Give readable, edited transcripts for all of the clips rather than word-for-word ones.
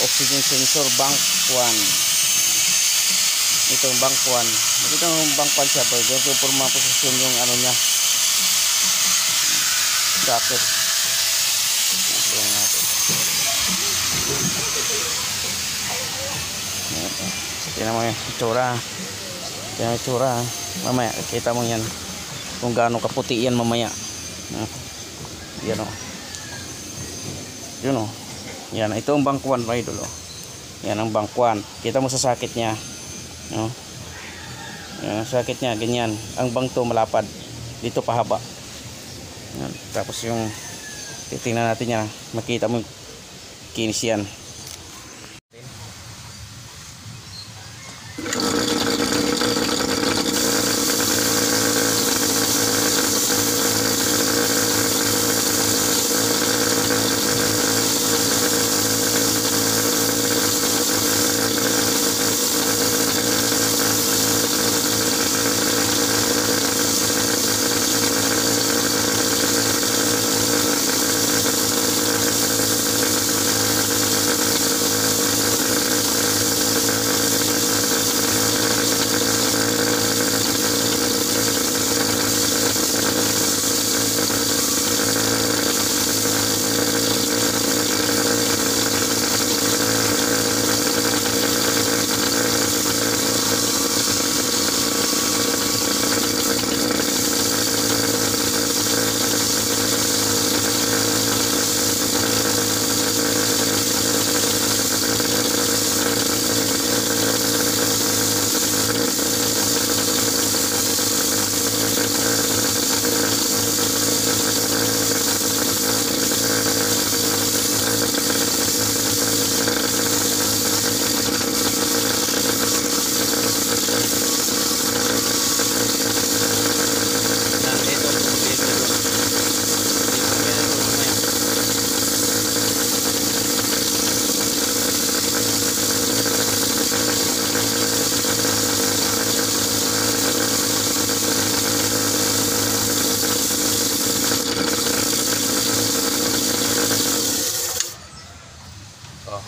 oxygen sensor bank 1. Ito yung bank 1. Ito yung bank 1 siya, pero ganito yung forma posisyon yung ano niya, bracket. Ito yung natin. Tingnan mo yung itsura. Tingnan mo yung itsura. Mamaya kita mo yan kung gaano kaputi yan mamaya. Yan o. Yun o. Yan, ito ang bank 1 mga idol o. Yan ang bank 1. Kita mo sa sakit niya. No? Yan, sakit niya, ganyan. Ang bank to malapad. Dito pahaba. Yan. Tapos yung titingnan natin yan. Makita mo kinis yan.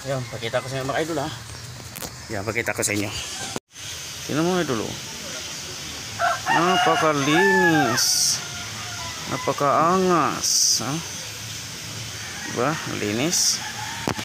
Yan, pakita ko sa inyo mga idol ha. Yan, pakita ko sa inyo. Tingnan mo mga idol. Napakalinis. Napakaangas. Ha? Diba? Linis.